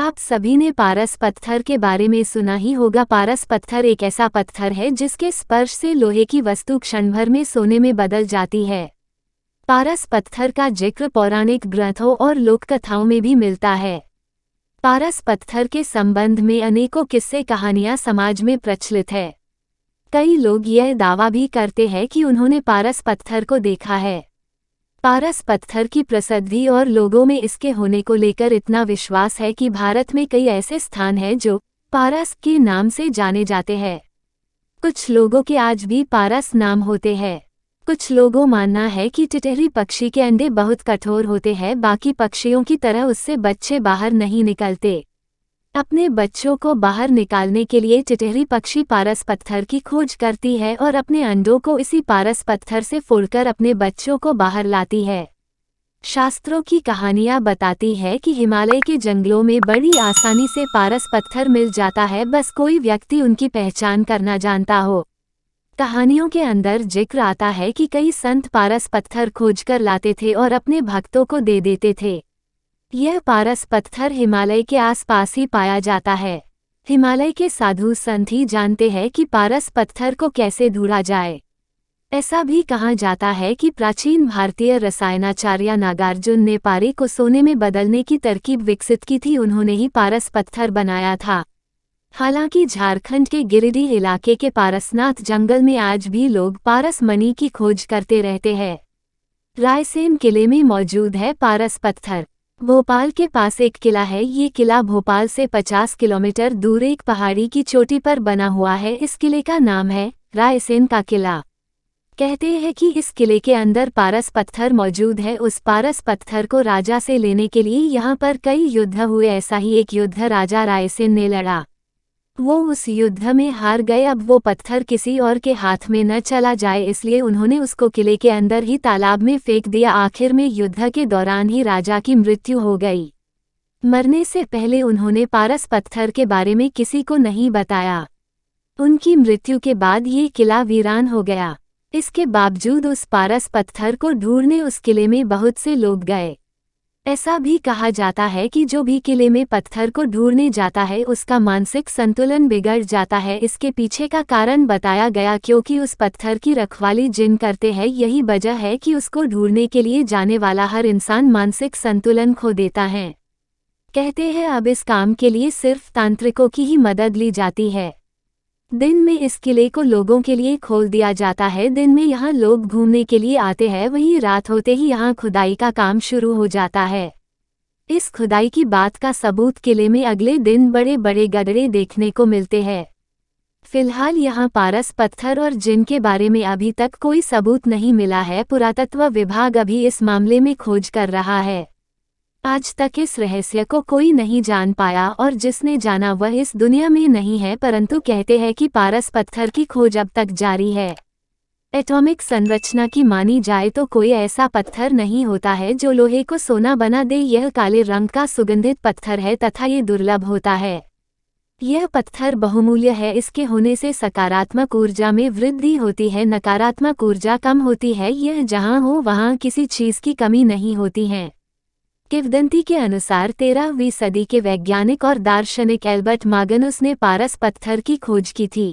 आप सभी ने पारस पत्थर के बारे में सुना ही होगा। पारस पत्थर एक ऐसा पत्थर है जिसके स्पर्श से लोहे की वस्तु क्षण भर में सोने में बदल जाती है। पारस पत्थर का जिक्र पौराणिक ग्रंथों और लोक कथाओं में भी मिलता है। पारस पत्थर के संबंध में अनेकों किस्से कहानियां समाज में प्रचलित है। कई लोग यह दावा भी करते हैं कि उन्होंने पारस पत्थर को देखा है। पारस पत्थर की प्रसिद्धि और लोगों में इसके होने को लेकर इतना विश्वास है कि भारत में कई ऐसे स्थान हैं जो पारस के नाम से जाने जाते हैं। कुछ लोगों के आज भी पारस नाम होते हैं। कुछ लोगों मानना है कि टिटहरी पक्षी के अंडे बहुत कठोर होते हैं, बाकी पक्षियों की तरह उससे बच्चे बाहर नहीं निकलते। अपने बच्चों को बाहर निकालने के लिए टिटहरी पक्षी पारस पत्थर की खोज करती है और अपने अंडों को इसी पारस पत्थर से फोड़कर अपने बच्चों को बाहर लाती है। शास्त्रों की कहानियां बताती है कि हिमालय के जंगलों में बड़ी आसानी से पारस पत्थर मिल जाता है, बस कोई व्यक्ति उनकी पहचान करना जानता हो। कहानियों के अंदर जिक्र आता है कि कई संत पारस पत्थर खोजकर लाते थे और अपने भक्तों को दे देते थे। यह पारस पत्थर हिमालय के आसपास ही पाया जाता है। हिमालय के साधु संत ही जानते हैं कि पारस पत्थर को कैसे ढूंढा जाए। ऐसा भी कहा जाता है कि प्राचीन भारतीय रसायनाचार्य नागार्जुन ने पारे को सोने में बदलने की तरकीब विकसित की थी। उन्होंने ही पारस पत्थर बनाया था। हालांकि झारखंड के गिरिडीह इलाके के पारसनाथ जंगल में आज भी लोग पारस मणि की खोज करते रहते हैं। रायसेन किले में मौजूद है पारस पत्थर। भोपाल के पास एक किला है। ये किला भोपाल से 50 किलोमीटर दूर एक पहाड़ी की चोटी पर बना हुआ है। इस किले का नाम है रायसेन का किला। कहते हैं कि इस किले के अंदर पारस पत्थर मौजूद है। उस पारस पत्थर को राजा से लेने के लिए यहाँ पर कई युद्ध हुए। ऐसा ही एक युद्ध राजा रायसेन ने लड़ा। वो उस युद्ध में हार गए। अब वो पत्थर किसी और के हाथ में न चला जाए, इसलिए उन्होंने उसको किले के अंदर ही तालाब में फेंक दिया। आखिर में युद्ध के दौरान ही राजा की मृत्यु हो गई। मरने से पहले उन्होंने पारस पत्थर के बारे में किसी को नहीं बताया। उनकी मृत्यु के बाद ये किला वीरान हो गया। इसके बावजूद उस पारस पत्थर को ढूंढने उस किले में बहुत से लोग गए। ऐसा भी कहा जाता है कि जो भी किले में पत्थर को ढूंढने जाता है उसका मानसिक संतुलन बिगड़ जाता है। इसके पीछे का कारण बताया गया क्योंकि उस पत्थर की रखवाली जिन करते हैं, यही वजह है कि उसको ढूंढने के लिए जाने वाला हर इंसान मानसिक संतुलन खो देता है। कहते हैं अब इस काम के लिए सिर्फ तांत्रिकों की ही मदद ली जाती है। दिन में इस किले को लोगों के लिए खोल दिया जाता है। दिन में यहाँ लोग घूमने के लिए आते हैं, वहीं रात होते ही यहाँ खुदाई का काम शुरू हो जाता है। इस खुदाई की बात का सबूत किले में अगले दिन बड़े बड़े गड्ढे देखने को मिलते हैं। फिलहाल यहाँ पारस पत्थर और जिन के बारे में अभी तक कोई सबूत नहीं मिला है। पुरातत्व विभाग अभी इस मामले में खोज कर रहा है। आज तक इस रहस्य को कोई नहीं जान पाया और जिसने जाना वह इस दुनिया में नहीं है, परंतु कहते हैं कि पारस पत्थर की खोज अब तक जारी है। एटॉमिक संरचना की मानी जाए तो कोई ऐसा पत्थर नहीं होता है जो लोहे को सोना बना दे। यह काले रंग का सुगंधित पत्थर है तथा ये दुर्लभ होता है। यह पत्थर बहुमूल्य है। इसके होने से सकारात्मक ऊर्जा में वृद्धि होती है, नकारात्मक ऊर्जा कम होती है। यह जहाँ हो वहाँ किसी चीज की कमी नहीं होती है। किंवदंती के अनुसार 13वीं सदी के वैज्ञानिक और दार्शनिक एल्बर्ट मागनुस ने पारस पत्थर की खोज की थी।